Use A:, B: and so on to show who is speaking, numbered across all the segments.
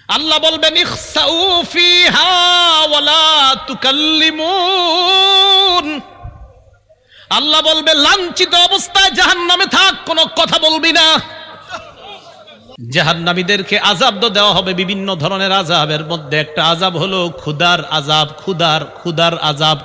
A: আল্লাহ বলবেন ইখসাউ ফিহা ওয়ালা তুকাল্লিমুন। আল্লাহ বলবে লাঞ্ছিত অবস্থায় জাহান্নামে থাক, কোনো কথা বলবি না। জাহান্নামীদেরকে আযাব দেওয়া হবে বিভিন্ন ধরনের আযাবের মধ্যে একটা আযাব হলো ক্ষুধার আযাব। ক্ষুধার আযাব,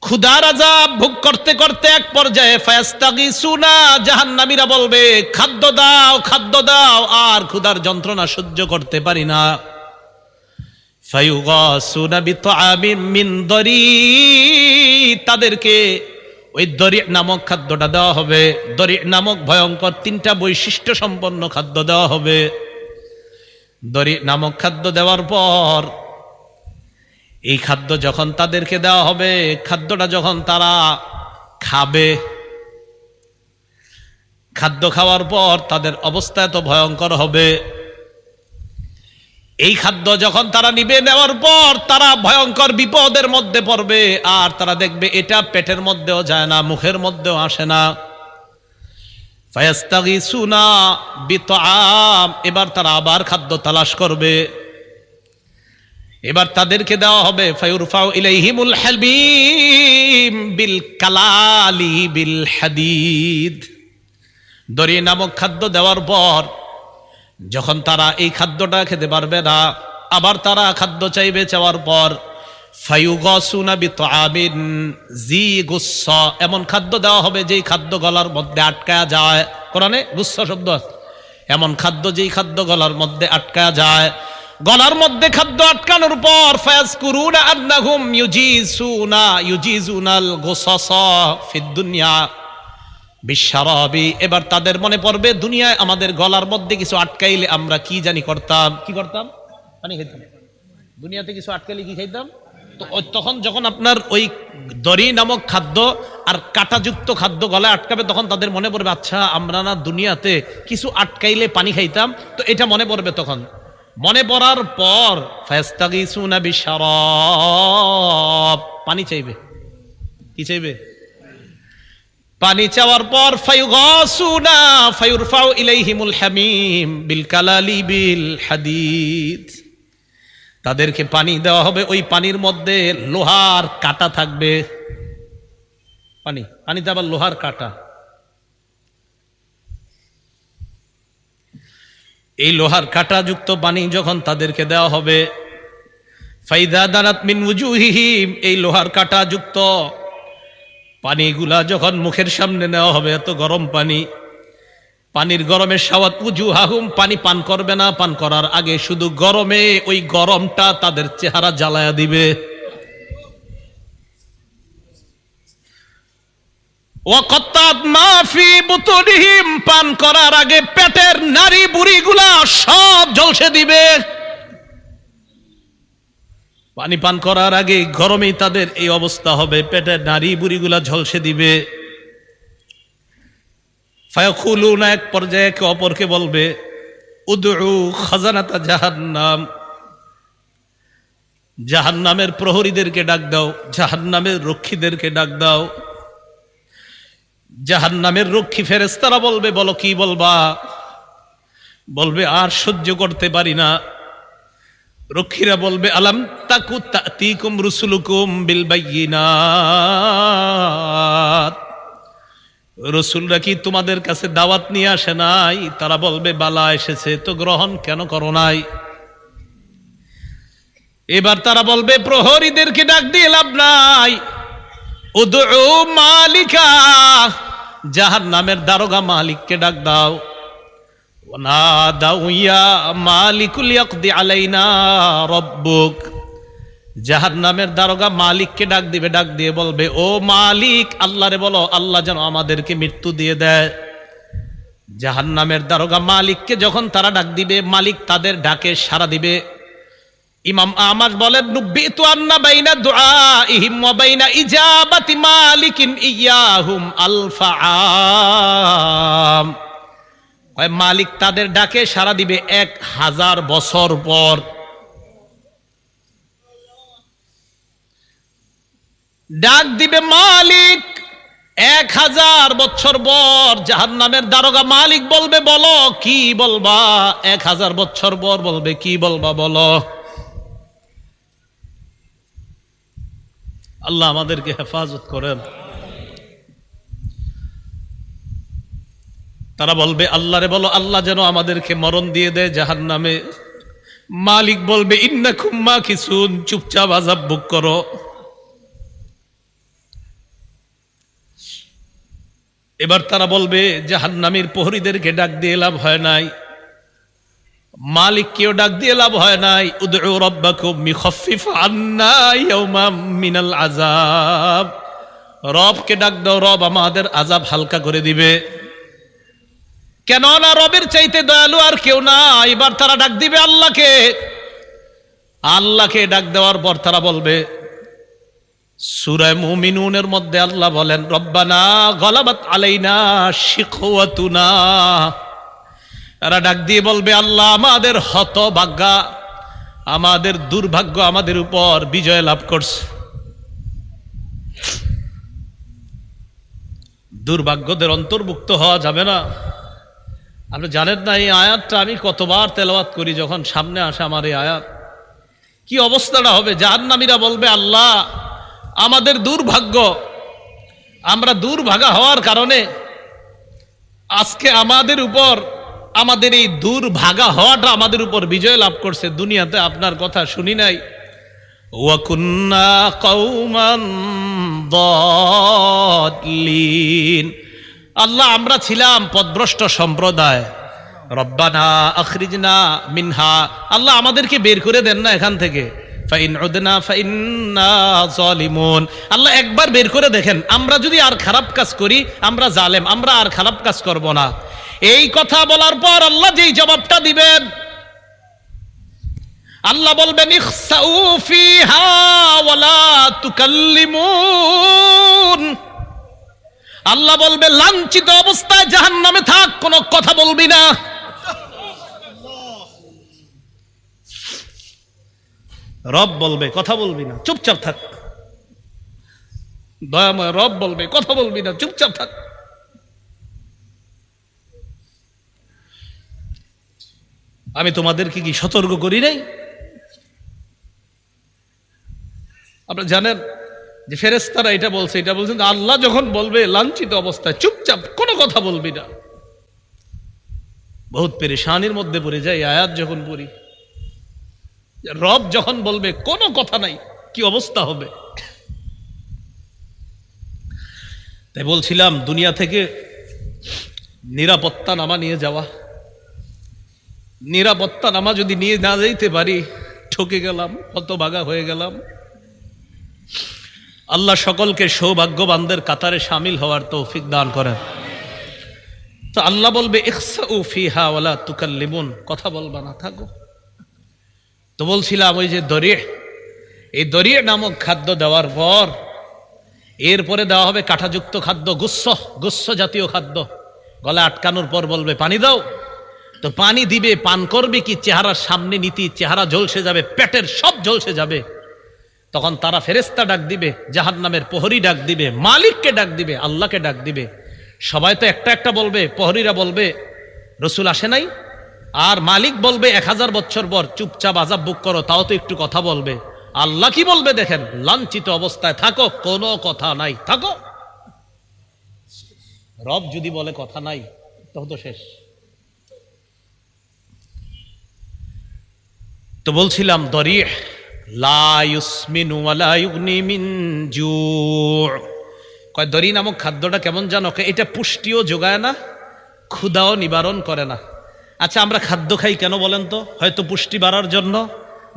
A: ক্ষুধার আযাব ভোগ করতে করতে এক পর্যায়ে ফায়াস্তাগিসুনা, জাহান্নামীরা বলবে খাদ্য দাও, খাদ্য দাও, আর ক্ষুধার যন্ত্রণা সহ্য করতে পারি না। ফায়ুগাসুনা বিতআমিন মিন দরি, তাদেরকে ওই দরি নামক খাদ্যটা দেওয়া হবে। দরি নামক ভয়ঙ্কর তিনটা বৈশিষ্ট্য সম্পন্ন খাদ্য দেওয়া হবে। দরি নামক খাদ্য দেওয়ার পর এই খাদ্য যখন তাদেরকে দেওয়া হবে, খাদ্যটা যখন তারা খাবে, খাদ্য খাওয়ার পর তাদের অবস্থা এত ভয়ঙ্কর হবে। এই খাদ্য যখন তারা নিবে, নেওয়ার পর তারা ভয়ঙ্কর বিপদের মধ্যে পড়বে। আর তারা দেখবে এটা পেটের মধ্যেও যায় না, মুখের মধ্যেও আসে না। ফায়াস্তাগিসুনা বিতআম, এবার তারা আবার খাদ্য তালাশ করবে। এবার তাদেরকে দেওয়া হবে ফায়ুরফাউ ইলাইহিমুল হাবিম বিল কালালি বিল হাদিদ। দরি নামক খাদ্য দেওয়ার পর যখন তারা এই খাদ্যটা খেতে পারবে না, আবার তারা খাদ্য চাইবে। চাওয়ার পর ফায়ুগাসুনা বিতআমিন জি গুসসা, এমন খাদ্য দেওয়া হবে যেই খাদ্য গলার মধ্যে আটকায়া যায়। কোরআনে গুসসা শব্দ আছে, এমন খাদ্য যেই খাদ্য গলার মধ্যে আটকায়া যায়। গলার মধ্যে খাদ্য আটকানোর পর ফায়াজকুরুনা আন্নাহুম ইউজিজুনাল গুসাসা ফিদ দুনিয়া বিশরাবি, এবার তাদের মনে পড়বে দুনিয়ায় আমাদের গলার মধ্যে কিছু আটকাইলে আমরা কি জানি করতাম, কি করতাম? পানি খাইতাম। দুনিয়াতে কিছু আটকাইলে কি খাইতাম? তো তখন যখন আপনার ওই দড়ি নামক খাদ্য আর কাঁটাযুক্ত খাদ্য গলায় আটকাবে, তখন তাদের মনে পড়বে আচ্ছা আমরা না দুনিয়াতে কিছু আটকাইলে পানি খাইতাম, তো এটা মনে পড়বে। তখন মনে পড়ার পর ফায়াস্তাগিসুনা বিশরাব, পানি চাইবে। কি চাইবে? পানি চাওয়ার পর ফায়ুগাসুনা ফায়ুরফাউ ইলাইহিমুল হামিম বিল কালালি বিল হাদিদ, তাদেরকে পানি দেওয়া হবে। ওই পানির মধ্যে লোহার কাঁটা থাকবে। পানিতে আবার লোহার কাঁটা। এই লোহার কাঁটাযুক্ত পানি যখন তাদেরকে দেওয়া হবে, ফাইদা দানাত মিন উজুহিহিম, এই লোহার কাঁটাযুক্ত পানিগুলা যখন মুখের সামনে নেওয়া হবে, এত গরম পানি, পানির গরমের সাওয়াত উজুহাহুম, পানি পান করবে না, পান করার আগে শুধু গরমে ওই গরমটা তাদের চেহারা জ্বালায়া দিবে। ওয়াকাত্তাত মা ফি বুতুনিহিম, পান করার আগে পেটের নারী বুড়িগুলা সব ঝলসে দিবে। পানি পান করার আগে গরমেই তাদের এই অবস্থা হবে, পেটের নারী বুড়িগুলা ঝলসে দিবে। ফায়াকুলুনা, এক পর্যায়ে একে অপরকে বলবে উদউ খাজানাতা জাহান্নাম, জাহান্নামের প্রহরীদেরকে ডাক দাও, জাহান্নামের রক্ষীদেরকে ডাক দাও। জাহান্নামের রক্ষী ফেরেশতারা বলবে বলো কি বলবা? বলবে আর সহ্য করতে পারি না। রক্ষীরা বলবে আলাম তাকু তাতিকুম রুসুলুকুম বিল বাইয়িনাত, রসুলরা কি তোমাদের কাছে দাওয়াত নিয়ে আসে নাই? তারা বলবে বালা এসেছে, তো গ্রহণ কেন করো নাই? এবার তারা বলবে প্রহরীদেরকে ডাক দিয়ে লাভ নাই, উদউ মালিকা, জাহান্নামের দারোগা মালিককে ডাক দাও। ওয়ানাদাউ ইয়া মালিকুল ইয়াকদি আলাইনা রাব্বুক, জাহান্নামের দারোগা মালিককে ডাক দিবে, ডাক দিয়ে বলবে ও মালিক, আল্লাহরে বলো আল্লাহ যেন আমাদেরকে মৃত্যু দিয়ে দেয়। জাহান্নামের দারোগা মালিককে যখন তারা ডাক দিবে, মালিক তাদের ডাকে সাড়া দিবে। ইমাম আহমদ বলেন নুব্বিতু আন্না বাইনা দুআইহিম ওয়া বাইনা ইজাবাতি মালিকিন ইয়াহুম আলফাআম, মালিক তাদের ডাকে সাড়া দিবে 1000 বছর পর। ডাক দিবে মালিক, 1000 বছর পর জাহান্নামের দারোগা মালিক বলবে, বলো কি বলবা? 1000 বছর পর বলবে, কি বলবা বলো? আল্লাহ আমাদেরকে হেফাজত করেন। তারা বলবে, আল্লাহরে বলো আল্লাহ যেন আমাদেরকে মরণ দিয়ে দেয় জাহান্নামে। মালিক বলবে, ইন্নাকুম মাকিসুন, চুপচাপ আযাব ভোগ করো। এবার তারা বলবে, জাহান্নামীর প্রহরীদেরকে ডাক দিয়ে লাভ হয় নাই, মালিককেও ডাক দিয়ে লাভ হয় নাই। উদউ রাব্বাকুম ইখাফফিফ আন্না ইয়াওমাম মিনাল আযাব, রবকে ডাক দাও, রব আমাদের আযাব হালকা করে দিবে। কেন না রবের চাইতে দয়ালু আর কেউ না। এবার তারা ডাক দিবে আল্লাহকে। আল্লাহকে ডাক দেওয়ার পর তারা বলবে, সূরা মুমিনুনের মধ্যে আল্লাহ বলেন, রব্বানা গলাবাত আলাইনা শিকওয়াতুনা। এরা ডাক দিয়ে বলবে, আল্লাহ আমাদের হতভাগ্যা, আমাদের দুর্ভাগ্য আমাদের উপর বিজয় লাভ করছে। দুর্ভাগ্যদের অন্তর্ভুক্ত হওয়া যাবে না। আপনি জানেন না এই আয়াতটা আমি কতবার তেলাওয়াত করি, যখন সামনে আসে আমার এই আয়াত, কি অবস্থাটা হবে। জাহান্নামীরা বলবে, আল্লাহ আমাদের দুর্ভাগ্য, আমরা দুর্ভাগা হওয়ার কারণে আজকে আমাদের উপর, আমাদের এই দুর্ভাগা হওয়াটা আমাদের উপর বিজয় লাভ করছে। দুনিয়াতে আপনার কথা শুনি নাই। ওয়া কুন্না কওমান দাল্লিন, আল্লাহ আমরা ছিলাম পথভ্রষ্ট সম্প্রদায়। রব্বানা আখরিজনা মিনহা, আল্লাহ আমাদেরকে বের করে দেন না এখান থেকে। ফাইন উদনা ফাইন্না যালিমুন, আল্লাহ একবার বের করে দেখেন, আমরা যদি আর খারাপ কাজ করি, আমরা জালেম, আমরা আর খারাপ কাজ করব না। এই কথা বলার পর আল্লাহ যেই জবাবটা দিবেন, আল্লাহ বলবেন, ইখসাউ ফিহা ওয়ালা তুকাল্লিমুন। আল্লাহ বলবে, লাঞ্ছিত অবস্থায় জাহান্নামে থাক, কোনো কথা বলবি না। রব বলবে, কথা বলবি না, চুপচাপ থাক। দয়াময় রব বলবে, কথা বলবি না, চুপচাপ থাক। আমি তোমাদেরকে কি সতর্ক করি নাই? আপনারা জানেন যে ফেরেশতারা এটা বলছেন আল্লাহ যখন বলবে লাঞ্ছিত অবস্থায় চুপচাপ, কোনো কথা বলবি না। বহুত পেরেশানির মধ্যে পড়ে যায় আয়াত যখন পড়ি। রব যখন বলবে কোনো কথা নাই, কি অবস্থা হবে। তাই বলছিলাম, দুনিয়া থেকে নিরাপত্তা নামা নিয়ে যাওয়া, নিরাপত্তা নামা যদি নিয়ে না যাইতে পারি, ঠকে গেলাম, হতভাগা হয়ে গেলাম। আল্লাহ সকলকে সৌভাগ্যবানদের কাতারে শামিল হওয়ার তৌফিক দান করেন। তো আল্লাহ বলবে, ইখসাউ ফিহা ওয়ালা তুকাল্লিমুন, কথা বলবা না, থাকো। তো বলছিলাম ওই যে দরিহ, এই দরিহ নামক খাদ্য দেওয়ার পর এরপরে দেওয়া হবে কাঁটাযুক্ত খাদ্য, গুস্স জাতীয় খাদ্য। গলা আটকানোর পর বলবে, পানি দাও। তো পানি দিবে, পান করবে কি, চেহারার সামনে নীতি, চেহারা ঝলসে যাবে, পেটের সব ঝলসে যাবে। তখন তারা ফেরেশতা ডাক দিবে, জাহান্নামের প্রহরী ডাক দিবে, মালিককে ডাক দিবে, আল্লাহকে ডাক দিবে। সবাই তো একটা একটা বলবে, প্রহরীরা বলবে রসুল আসে নাই, আর মালিক বলবে 1000 বছর পর চুপচাপ আযাব ভোগ করো, তাও তো একটু কথা বলবে। আল্লাহ কি বলবে দেখেন, লাঞ্ছিত অবস্থায় থাকো, কোনো কথা নাই, থাকো। রব যদি বলে কথা নাই, তখন তো শেষ। তো বলছিলাম দরিহ লা ইউসমিনু ওয়ালা ইউগনি মিন জু'। কয় দরি নামক খাদ্যটা কেমন জানো? এটা পুষ্টিও যোগায় না, ক্ষুধাও নিবারণ করে না। আচ্ছা, আমরা খাদ্য খাই কেন বলেন তো? হয়তো পুষ্টি বাড়ার জন্য,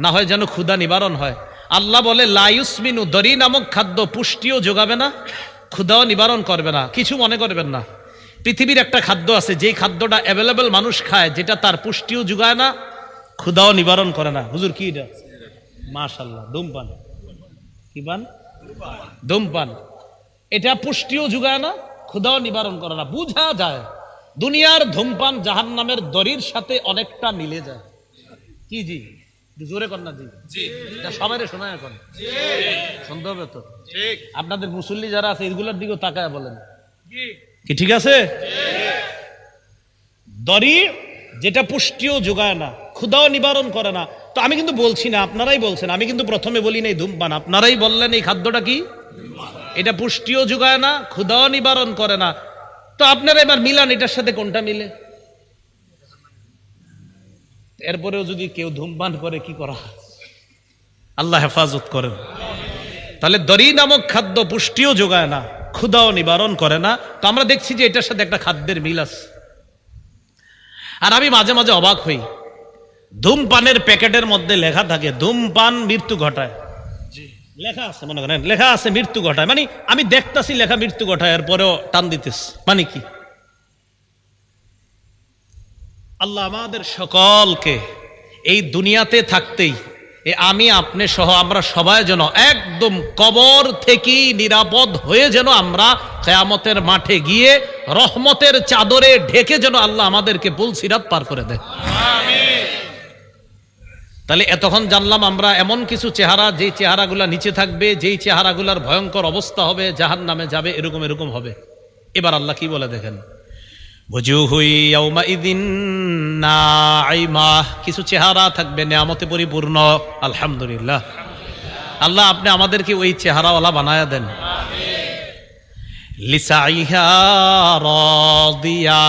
A: না হয় যেন ক্ষুধা নিবারণ হয়। আল্লাহ বলে লা ইউসমিনু, দরি নামক খাদ্য পুষ্টিও যোগাবে না, ক্ষুধাও নিবারণ করবে না। কিছু মনে করবেন না, পৃথিবীর একটা খাদ্য আছে যেই খাদ্যটা অ্যাভেলেবল মানুষ খায়, যেটা তার পুষ্টিও যোগায় না, ক্ষুধাও নিবারণ করে না। হুজুর কি এটা? মাশাআল্লাহ, ধূমপান। কি পান? ধূমপান। এটা পুষ্টিও যোগায় না, ক্ষুধাও নিবারণ করে না। বুঝা যায় দুনিয়ার ধূমপান জাহান্নামের দড়ির সাথে অনেকটা মিলে যায়। কি জি? জোরে কর না জি, সবাই শোনায় এখন শুনতে হবে তো। আপনাদের মুসল্লি যারা আছে এগুলোর দিকেও তাকায় বলেন কি ঠিক আছে? দড়ি যেটা পুষ্টিও যোগায় না, ক্ষুধাও নিবারণ করে না। তো আমি কিন্তু বলছি না, আপনারাই বলছেন, আমি কিন্তু প্রথমে বলি নাই ধূমপান, আপনারাই বললেন এই খাদ্যটা কি, এটা পুষ্টিও যোগায় না, ক্ষুধাও নিবারণ করে না। তো আপনারা এবার মিলান এটার সাথে কোনটা মিলে। এরপরেও যদি কেউ ধূমপান করে কি করা, আল্লাহ হেফাজত করেন। তাহলে দড়ি নামক খাদ্য পুষ্টিও যোগায় না, ক্ষুধাও নিবারণ করে না। তো আমরা দেখছি যে এটার সাথে একটা খাদ্যের মিল আছে। আর আমি মাঝে মাঝে অবাক হই, ধূমপানের প্যাকেটের মধ্যে লেখা থাকে ধূমপান মৃত্যু ঘটায়, লেখা আছে, মনে করেন লেখা আছে মৃত্যু ঘটায়, মানে আমি দেখতাছি লেখা মৃত্যু ঘটায়, এরপরেও টান দিতেছি, মানে কি? আল্লাহ আমাদের সকলকে এই দুনিয়াতে থাকতেই আমি আপনি সহ আমরা সবাই যেন একদম কবর থেকেই নিরাপদ হয়ে যেন আমরা কিয়ামতের মাঠে গিয়ে রহমতের চাদরে ঢেকে যেন আল্লাহ আমাদেরকে পুলসিরাত পার করে দেয়। তাহলে এতক্ষণ জানলাম আমরা এমন কিছু চেহারা, যেই চেহারাগুলা নিচে থাকবে, যেই চেহারাগুলার ভয়ঙ্কর অবস্থা হবে, জাহান্নামে যাবে, এরকম এরকম হবে। এবার আল্লাহ কি বলে দেখেন, কিছু চেহারা থাকবে নেয়ামতে পরিপূর্ণ। আলহামদুলিল্লাহ, আল্লাহ আপনি আমাদেরকে ওই চেহারাওয়ালা বানায়া দেন। লিসাইহা রাদিয়া,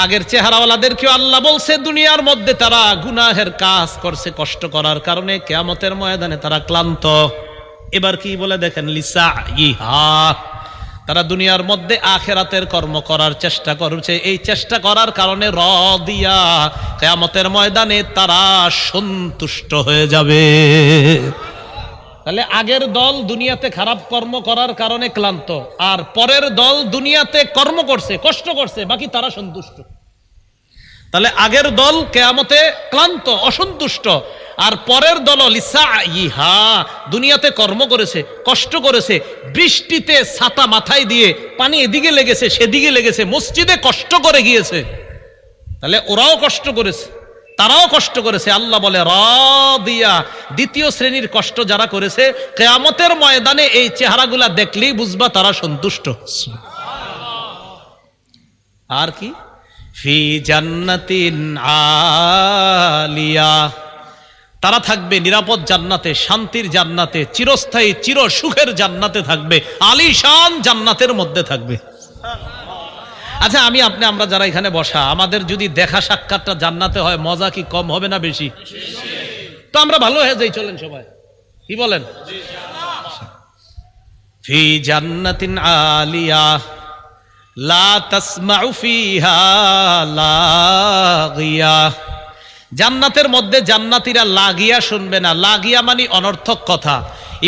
A: আগের চেহারাওয়ালাদেরকেও আল্লাহ বলছে দুনিয়ার মধ্যে তারা গুনাহের কাজ করছে, কষ্ট করার কারণে কিয়ামতের ময়দানে তারা ক্লান্ত। এবার কি বলে দেখেন, লিসাইহা, তারা দুনিয়ার মধ্যে আখিরাতের কর্ম করার চেষ্টা করছে, এই চেষ্টা করার কারণে রাদিয়া, কিয়ামতের ময়দানে তারা সন্তুষ্ট হয়ে যাবে। তাহলে আগের দল দুনিয়াতে খারাপ কর্ম করার কারণে ক্লান্ত, আর পরের দল দুনিয়াতে কর্ম করছে, কষ্ট করছে, বাকি তারা সন্তুষ্ট। তাহলে আগের দল কিয়ামতে ক্লান্ত, অসন্তুষ্ট, আর পরের দল লিসাইহা, দুনিয়াতে কর্ম করেছে, কষ্ট করেছে, বৃষ্টিতে ছাতা মাথায় দিয়ে পানি এদিকে লেগেছে সেদিকে লেগেছে, মসজিদে কষ্ট করে গিয়েছে। তাহলে ওরাও কষ্ট করেছে, তারাও কষ্ট করেছে। আল্লাহ বলে রাদিয়া, দ্বিতীয় শ্রেণীর কষ্ট যারা করেছে, কিয়ামতের ময়দানে এই চেহারাগুলা দেখলেই বুঝবা তারা সন্তুষ্ট। আর কি, ফি জান্নাতিন আলিয়া, তারা থাকবে নিরাপদ জান্নাতে, শান্তির জান্নাতে, চিরস্থায়ী চির সুখের জান্নাতে থাকবে, আলিশান জান্নাতের মধ্যে থাকবে। আচ্ছা আমি আপনি আমরা যারা এখানে বসা, আমাদের যদি দেখা সাক্ষাৎটা জান্নাতে হয়, মজা কি কম হবে না বেশি? তো আমরা ভালো হয়ে যাই, চলেন সবাই, কি বলেন? ফি জান্নাতিন আলিয়া লা তাসমাউ ফিহা লাগিয়া, জান্নাতের মধ্যে জান্নাতীরা লাগিয়া শুনবে না। লাগিয়া মানে অনর্থক কথা।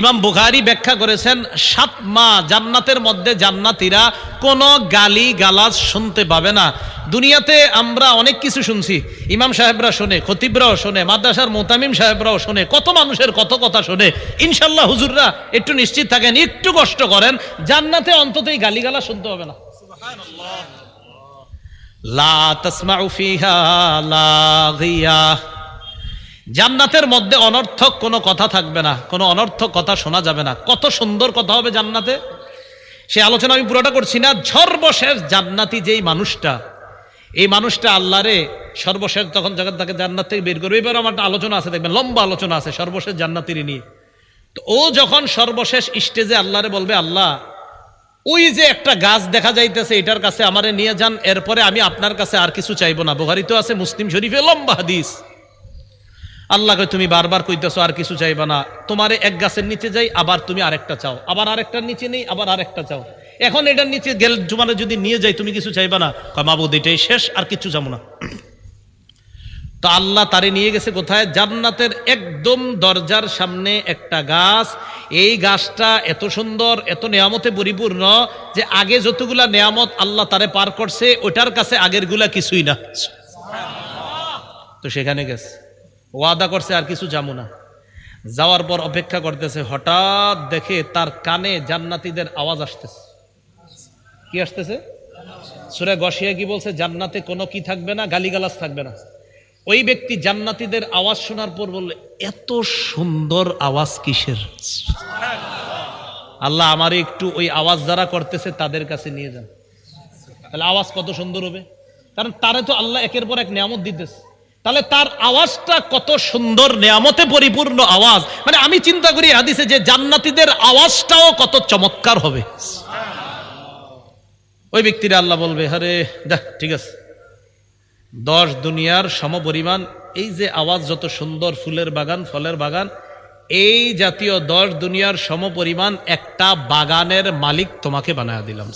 A: ইমাম বুখারী ব্যাখ্যা করেছেন 7 মাস জান্নাতের মধ্যে জান্নাতীরা কোনো গালি গালাজ শুনতে পাবে না। দুনিয়াতে আমরা অনেক কিছু শুনছি, ইমাম সাহেবরা শোনে, খতিবরাও শোনে, মাদ্রাসার মুতামিম সাহেবরাও শোনে, কত মানুষের কত কথা শোনে। ইনশাল্লাহ হুজুররা একটু নিশ্চিত থাকেন, একটু কষ্ট করেন, জান্নাতে অন্ততই গালি গালাজ শুনতে হবে না। লা তাসমাউ ফিহা লাগিয়া, জান্নাতের মধ্যে অনর্থক কোনো কথা থাকবে না, কোনো অনর্থক কথা শোনা যাবে না। কত সুন্দর কথা হবে জান্নাতে, সে আলোচনা আমি পুরোটা করছি না। সর্বশেষ জান্নাতি যেই মানুষটা, এই মানুষটা আল্লাহরে সর্বশেষ তখন যখন তাকে জান্নাত থেকে বের করবে, এবার আমার একটা আলোচনা আছে, দেখবেন লম্বা আলোচনা আছে সর্বশেষ জান্নাতির নিয়ে। তো ও যখন সর্বশেষ স্টেজে আল্লাহরে বলবে, আল্লাহ ওই যে একটা গাছ দেখা যাইতেছে, এটার কাছে আমারে নিয়ে যান, এরপরে আমি আপনার কাছে আর কিছু চাইবো না। বুখারী তো আছে, মুসলিম শরীফে লম্বা হাদিস। আল্লাহকে তুমি বারবার কইতেছো আর কিছু চাইবা না, তোমারে এক গাছের নিচে যাই, আবার তুমি আরেকটা চাও, আবার আরেকটার নিচে নেই, আবার আরেকটা চাও, এখন এটার নিচে গেল জুমানে যদি নিয়ে যাই তুমি কিছু চাইবা না? কয় মাবুদ এটাই শেষ, আর কিছু চাবো না। তো আল্লাহ তারে নিয়ে গেছে কোথায়? জান্নাতের একদম দরজার সামনে একটা গাছ। এই গাছটা এত সুন্দর, এত নেয়ামতে পরিপূর্ণ যে আগে যতগুলা নেয়ামত আল্লাহ তারে পার করছে, ওটার কাছে আগের গুলা কিছুই না। তো সেখানে গেছে, ওয়াদা করছে আর কিছু যাবো না। যাওয়ার পর অপেক্ষা করতেছে, হঠাৎ দেখে তার কানে জান্নাতীদের আওয়াজ আসতেছে। কি আসতেছে? সূরা গশিয়া কি বলছে? জান্নাতে কোনো কি থাকবে না, গালিগালাজ থাকবে না। ওই ব্যক্তি জান্নাতীদের আওয়াজ শোনার পর বললে, এত সুন্দর আওয়াজ কিসের? আল্লাহ আমারে একটু ওই আওয়াজ যারা করতেছে তাদের কাছে নিয়ে যান। তাহলে আওয়াজ কত সুন্দর হবে, কারণ তারে তো আল্লাহ একের পর এক নিয়ামত দিতেছে। তাহলে তার আওয়াজটা কত সুন্দর, নিয়ামতে পরিপূর্ণ আওয়াজ। মানে আমি চিন্তা করি হাদিসে যে জান্নাতীদের আওয়াজটাও কত চমৎকার হবে। ওই ব্যক্তিরা আল্লাহ বলবে, আরে দেখ ঠিক আছে, 10 দুনিয়ার সমপরিমাণ এই যে আওয়াজ, যত সুন্দর ফুলের বাগান, ফলের বাগান, এই জাতীয় 10 দুনিয়ার সমপরিমাণ একটা বাগানের মালিক তোমাকে বানায়া দিলাম।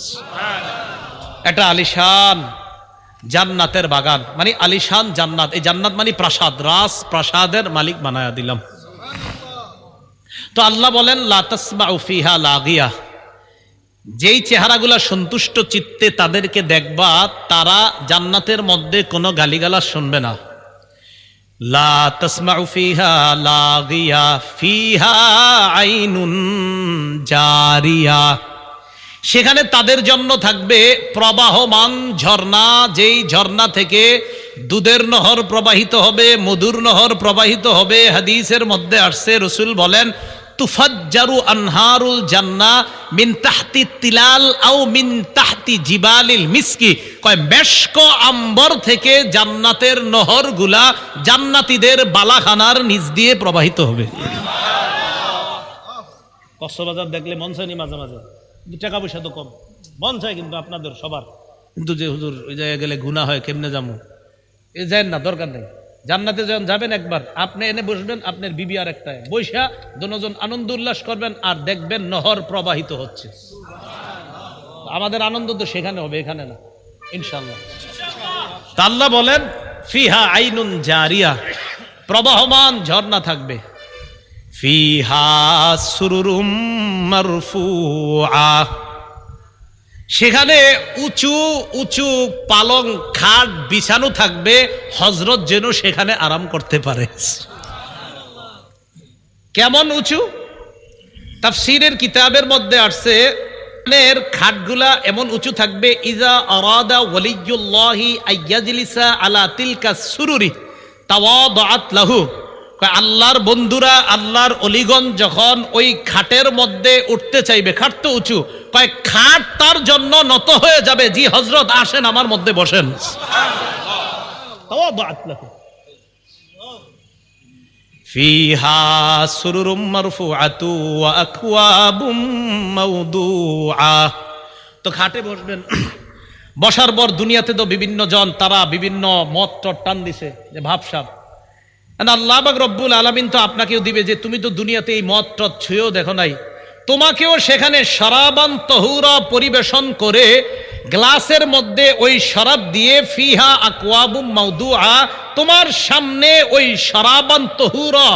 A: এটা আলিশান জান্নাতের বাগান, মানে আলিশান জান্নাত। এই জান্নাত মানে প্রাসাদ, রাজ প্রাসাদের মালিক বানায়া দিলাম। তো আল্লাহ বলেন, লা তাসমাউ ফিহা লাগিয়া, যেই চেহারাগুলা সন্তুষ্ট চিত্তে তাদেরকে দেখবা, তারা জান্নাতের মধ্যে কোনো গালিগালাজ শুনবে না। লা তাসমাউ ফিহা লাগিয়া ফিহা আইনুন জারিয়া, সেখানে তাদের জন্য থাকবে প্রবাহমান ঝর্ণা, যেই ঝর্ণা থেকে দুধের নহর প্রবাহিত হবে, মধুর নহর প্রবাহিত হবে। হাদিসের মধ্যে আসছে, রাসূল বলেন, তুফাজ্জারু আনহারুল জান্নাহ মিন তাহতি তিলাল আও মিন তাহতি জিবালিল মিসকি, কয় মেশক আম্বর থেকে জান্নাতের নহরগুলা জান্নাতীদের বালাখানার নিচ দিয়ে প্রবাহিত হবে। কক্সবাজার দেখলে মন চায়নি মাঝে মাঝে, টাকা পয়সা তো কম, মন চায় কিন্তু আপনাদের সবার, কিন্তু যে হুজুর ওই জায়গায় গেলে গুনাহ হয়, কেমনে যাবো, এ যায় না, দরকার নেই। জান্নাতে যখন যাবেন একবার, আপনি এনে বসবেন, আপনার বিবি আর একটা বৈশা, দুজন আনন্দ উল্লাস করবেন, আর দেখবেন নহর প্রবাহিত হচ্ছে। আমাদের আনন্দ তো সেখানে হবে, এখানে না, ইনশাআল্লাহ। আল্লাহ বলেন, ফিহা আইনুন জারিয়া, প্রবাহমান ঝর্ণা থাকবে। ফিহা সুরুরুম মারফুআ, সেখানে উঁচু উঁচু পালং খাট বিছানো থাকবে, হযরত যেন সেখানে আরাম করতে পারে। কেমন উঁচু? তাফসীরের কিতাবের মধ্যে আসছে, এর খাটগুলা এমন উঁচু থাকবে, ইজা আরাদা ওয়ালিয়ুল্লাহি আইয়াজলিসা আলা তিলকা সুরুরি তাওয়াদাআত লাহু, আল্লাহর বন্ধুরা, আল্লাহর অলিগণ যখন ওই খাটের মধ্যে উঠতে চাইবে, খাট তো উঁচু, কয় খাট তার জন্য নত হয়ে যাবে, জি হযরত আসেন আমার মধ্যে বসেন। ফিহা সুরুরুম মারফুআতু ওয়া আকওয়াবুম মাওদুআ, তো খাটে বসবেন। বসার পর দুনিয়াতে তো বিভিন্ন জন, তারা বিভিন্ন মত টান দিছে যে ভাবসাব, আল্লাহ পাক রব্বুল আলামিন তো আপনাকেও দিবে যে তুমি তো দুনিয়াতে এই মদ টদ ছুঁয়েও দেখো নাই, তোমাকেও সেখানে শরাবান তহুরা পরিবেশন করে গ্লাসের মধ্যে ওই শরাব দিয়ে, ফিহা আকওয়াবুম মাওদুআ, তোমার সামনে ওই শরাবান তহুরা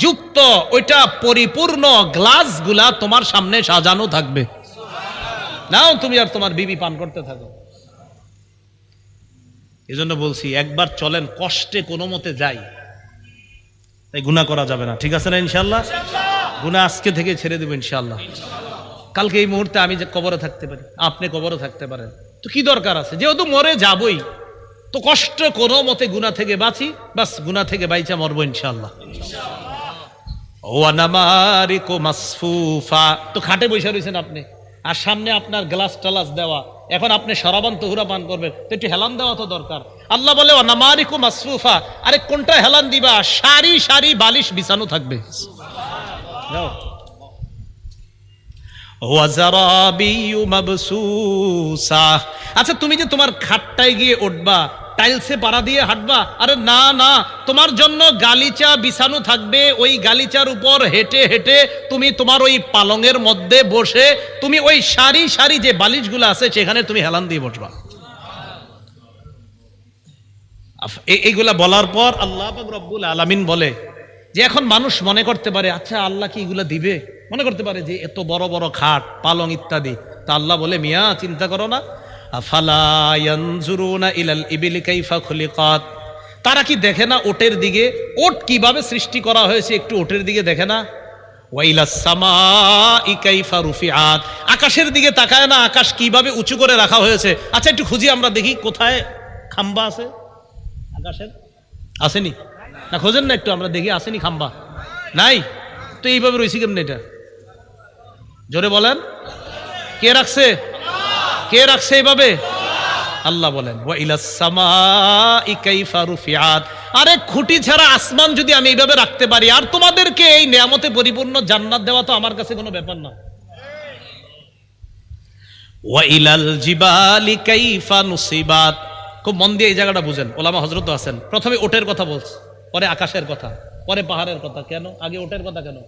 A: যুক্ত ওইটা পরিপূর্ণ গ্লাসগুলা তোমার সামনে সাজানো থাকবে। নাও তুমি আর তোমার বিবি পান করতে থাকো। এজন্য বলছি, একবার চলেন, কষ্টে কোনো মতে যাই, তাই গুনাহ করা যাবে না, ঠিক আছে না? ইনশাআল্লাহ গুনাহ আজকে থেকে ছেড়ে দেব ইনশাআল্লাহ। কালকে এই মুহূর্তে আমি যে কবরে থাকতে পারি, আপনি কবরে থাকতে পারেন, তো কি দরকার আছে? যেহেতু মরে যাবই, তো কষ্ট কোনো মতে গুনাহ থেকে বাঁচি, বাস গুনাহ থেকে বাইচা মরবো ইনশাআল্লাহ। ওয়া নামারিকু মাসফুফা, তো খাটে বসে রয়েছেন আপনি, আর সামনে আপনার গ্লাস টালাস দেওয়া, এখন আপনি শরাবান তহুরা পান করবেন, তো একটু হেলান দেওয়া তো দরকার। আল্লাহ বলে, ওয়া নামারিকু মাসফুফা, আরে কোনটা হেলান দিবা? সারি সারি বালিশ বিছানো থাকবে। ওয়া যারাবিয়্যু মাবসুসা, আচ্ছা তুমি যে তোমার খাটটায় গিয়ে উঠবা, টাইলসে পাড়া দিয়ে হাঁটবা, আরে না না, তোমার জন্য গালিচা বিছানো থাকবে, ওই গালিচার উপর হেঁটে হেঁটে তুমি তোমার ওই পালঙের মধ্যে বসে তুমি ওই সারি সারি যে বালিশগুলো আছে সেখানে তুমি হেলান দিয়ে বসবা। এইগুলা বলার পর আল্লাহ পাক রব্বুল আলামিন বলে যে এখন মানুষ মনে করতে পারে, আচ্ছা আল্লাহ কি এগুলা দিবে? মনে করতে পারে যে এত বড় বড় খাট পালং ইত্যাদি। তা আল্লাহ বলে, মিয়া চিন্তা করো না, আফালা ইয়ানজুরুনা ইলাল ইবিলি কাইফা খুলিকাত, তারা কি দেখে না ওটের দিকে, ওট কিভাবে সৃষ্টি করা হয়েছে, একটু ওটের দিকে দেখে না? ওয়াইলাস সামাই কাইফা রুফিআত, আকাশের দিকে তাকায় না, আকাশ কিভাবে উঁচু করে রাখা হয়েছে? আচ্ছা একটু খুঁজি আমরা দেখি কোথায় খাম্বা আছে আকাশের। আসেনি না? খোঁজেন না একটু, আমরা দেখি আসেনি খাম্বা নাই তো এইভাবে রয়েছি কেমন? এটা জোরে বলেন, কে রাখছে? কে রাখছে এইভাবে? আল্লাহ বলেন ওয়া ইলাস সামাই কাইফা রুফিআত। আরে খুঁটি ছাড়া আসমান যদি আমি এইভাবে রাখতে পারি, আর তোমাদেরকে এই নিয়ামতে পরিপূর্ণ জান্নাত দেওয়া তো আমার কাছে কোনো ব্যাপার না। ওয়া ইলাল জিবালি কাইফা নুসিবাত। খুব মন দিয়ে এই জায়গাটা বুঝেন, ওলামা হযরত আছেন। প্রথমে ওটের কথা বলছে, পরে আকাশের কথা, পরে পাহাড়ের কথা। কেন আগে ওটের কথা কেন?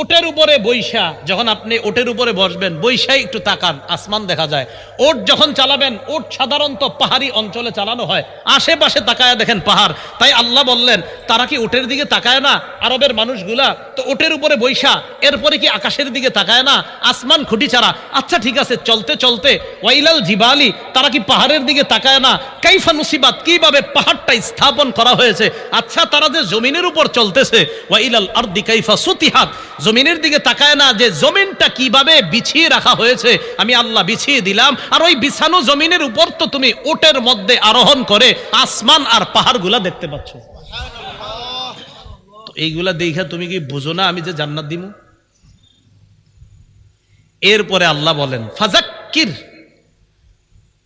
A: ওটের উপরে বৈশা, যখন আপনি ওটের উপরে বসবেন, বৈশাই একটু তাকান, আসমান দেখা যায়। ওট যখন চালাবেন, ওট সাধারণত পাহাড়ি অঞ্চলে চালানো হয়, আশেপাশে তাকায় দেখেন পাহাড়। তাই আল্লাহ বললেন তারা কি ওটের দিকে তাকায় না আরবের মানুষগুলা? তো ওটের উপরে বৈশা, এরপরে কি আকাশের দিকে তাকায় না? আসমান খুঁটি ছাড়া। আচ্ছা ঠিক আছে, চলতে চলতে ওয়াইলাল জিবালি, তারা কি পাহাড়ের দিকে তাকায় না? কাইফা নুসিবাত, কিভাবে পাহাড়টা স্থাপন করা হয়েছে। আচ্ছা তারা যে জমিনের উপর চলতেছে, ওয়াইলাল আরদি কাইফা সুতিহাত, জমিনের দিকে তাকায় না যে জমিনটা কিভাবে বিছিয়ে রাখা হয়েছে, আমি আল্লাহ বিছিয়ে দিলাম। আর ওই বিছানো জমিনের উপর তো তুমি ওটের মধ্যে আরোহণ করে আসমান আর পাহাড়গুলা দেখতে পাচ্ছ। তো এইগুলা দেখে তুমি কি বুঝো না আমি যে জান্নাত দিমু? এরপরে আল্লাহ বলেন ফাজাক্কির।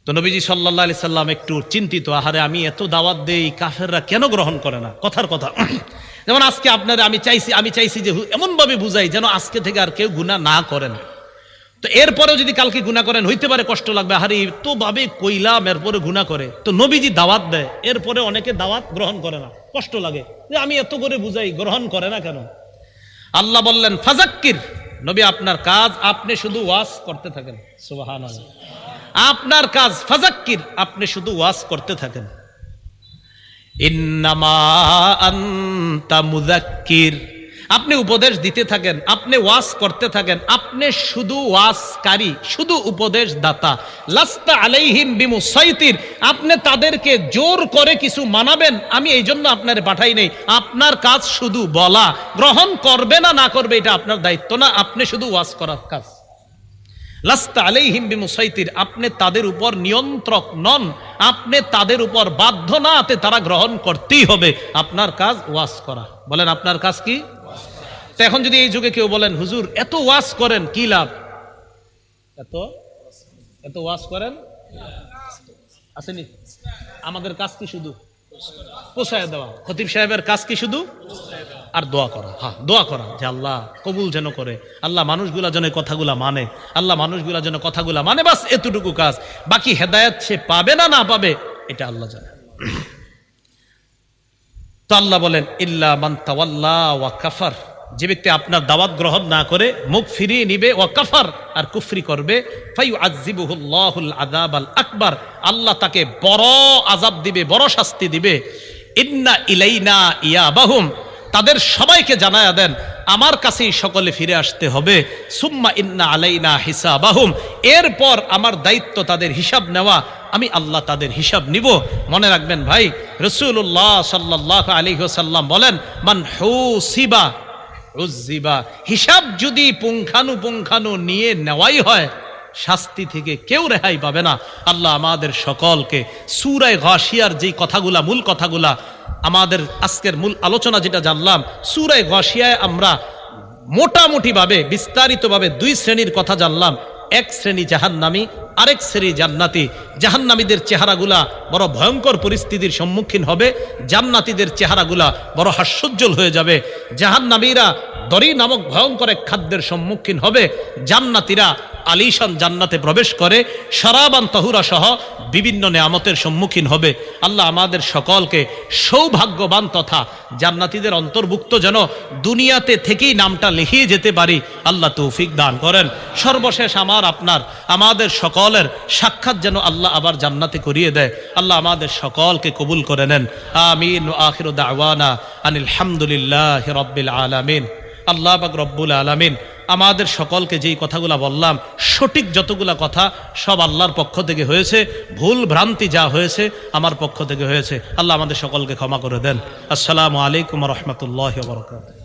A: তো নবীজি সাল্লাল্লাহু আলাইহি সাল্লাম একটু চিন্তিত, আহারে আমি এত দাওয়াত দেই, কাফেররা কেন গ্রহণ করে না? কথার কথা। যেমন আজকে আপনারা আমি চাইছি যে এমন ভাবে বুঝাই যেন আজকে থেকে আর কেউ গুনাহ না করেন। তো এরপরেও যদি কালকে গুনাহ করেন, হইতে পারে কষ্ট লাগবে, আহারে তো ভাবে কইলাম এরপরে গুনাহ করে। তো নবীজি দাওয়াত দেয়, এরপরে অনেকে দাওয়াত গ্রহণ করে না, কষ্ট লাগে যে আমি এত করে বুঝাই, গ্রহণ করে না কেন? আল্লাহ বললেন ফাজাক্কির, নবী আপনার কাজ আপনি শুধু ওয়াজ করতে থাকেন। সুবহানাল্লাহ, আপনার কাজ ফাজাক্কির, আপনি শুধু ওয়াজ করতে থাকেন। ইন্নামা আনতা মুযাক্কির, আপনি উপদেশ দিতে থাকেন, আপনি ওয়াজ করতে থাকেন, আপনি শুধু ওয়াজকারী, শুধু উপদেশ দাতা। লাস্তা আলাইহিম বিমুসাইতির, আপনি তাদেরকে জোর করে কিছু মানাবেন আমি এই জন্য আপনারে পাঠাই নেই। আপনার কাজ শুধু বলা, গ্রহণ করবে না না করবে এটা আপনার দায়িত্ব না, আপনি শুধু ওয়াজ করার কাজ। লাস্তা আলাইহিম বিমুসাইতির, আপনি তাদের উপর নিয়ন্ত্রক নন, আপনি তাদের উপর বাধ্য না, তারা গ্রহণ করতেই হবে। আপনার কাজ ওয়াজ করা। বলেন আপনার কাজ কি? তো এখন যদি এই যুগে কেউ বলেন হুজুর এত ওয়াজ করেন কি লাভ? এত ওয়াজ করেন আসেনি, আমাদের কাজ কি? শুধু পৌঁছায় দেওয়া। খতিব সাহেবের কাজ কি? শুধু আর দোয়া করা। হ্যাঁ, দোয়া করা যে আল্লাহ কবুল যেন করে, আল্লাহ মানুষগুলা যেন কথাগুলা মানে, আল্লাহ মানুষগুলা যেন কথাগুলা মানে, বাস এতটুকু কাজ। বাকি হেদায়েত সে পাবে না না পাবে এটা আল্লাহ জানে। তো আল্লাহ বলেন ইল্লা মান তাওয়াল্লা ওয়া কাফার, যে ব্যক্তি আপনার দাওয়াত গ্রহণ না করে মুখ ফিরিয়ে নিবে, ওয়া কাফার, আর কুফরি করবে, ফায়ুআযযিবুহুল্লাহুল আযাবাল আকবার, আল্লাহ তাকে বড় আযাব দিবে, বড় শাস্তি দিবে। ইন্না ইলাইনা ইয়াবাহুম, তাদের সবাইকে জানায়া দেন আমার কাছেই সকলে ফিরে আসতে হবে। সুম্মা ইন্না আলাইনা হিসাবাহুম, এরপর আমার দায়িত্ব তাদের হিসাব নেওয়া, আমি আল্লাহ তাদের হিসাব নিব। মনে রাখবেন ভাই, রাসূলুল্লাহ সাল্লাল্লাহু আলাইহি ওয়াসাল্লাম বলেন মান হুসিবা উযিবা, হিসাব যদি পুঙ্খানু নিয়ে নেওয়াই হয়, শাস্তি থেকে কেউ রেহাই পাবে না। আল্লাহ আমাদের সকলকে সূরা গাশিয়ার যেই কথাগুলা, মূল কথাগুলা, আমাদের আজকের মূল আলোচনা যেটা জানলাম, সূরা গাশিয়ায় আমরা মোটামুটি ভাবে বিস্তারিতভাবে দুই শ্রেণীর কথা জানলাম। এক শ্রেণী জাহান্নামী, আরেক শ্রেণী জান্নাতি। জাহান্নামীদের চেহারাগুলা বড় ভয়ঙ্কর পরিস্থিতির সম্মুখীন হবে, জান্নাতীদের চেহারাগুলা বড় হাস্যোজ্জ্বল হয়ে যাবে। জাহান্নামীরা দরি নামক ভয়ঙ্কর এক খাদ্যের সম্মুখীন হবে, জান্নাতীরা আলিশান জান্নাতে প্রবেশ করে শরাবান তাহুরা সহ বিভিন্ন নেয়ামতের সম্মুখীন হবে। আল্লাহ আমাদের সকলকে সৌভাগ্যবান তথা জান্নাতীদের অন্তর্ভুক্ত যেন দুনিয়াতে থেকেই নামটা লিখিয়ে যেতে পারি, আল্লাহ তৌফিক দান করেন। সর্বশেষ আমাদের সকলের সাক্ষাৎ যেন আল্লাহ আবার জান্নাতে করিয়ে দেয়। আল্লাহ আমাদের সকলকে কবুল করে নেন। আমিন। ওয়া আখিরু দাওয়ানা আনিল হামদুলিল্লাহি রাব্বিল আলামিন। আল্লাহ পাক রব্বুল আলামিন আমাদের সকলকে যেই কথাগুলা বললাম, সঠিক যতগুলা কথা সব আল্লাহর পক্ষ থেকে হয়েছে, ভুল ভ্রান্তি যা হয়েছে আমার পক্ষ থেকে হয়েছে। আল্লাহ আমাদের সকলকে ক্ষমা করে দেন। আসসালামু আলাইকুম ওয়া রাহমাতুল্লাহি ওয়া বারাকাতুহু।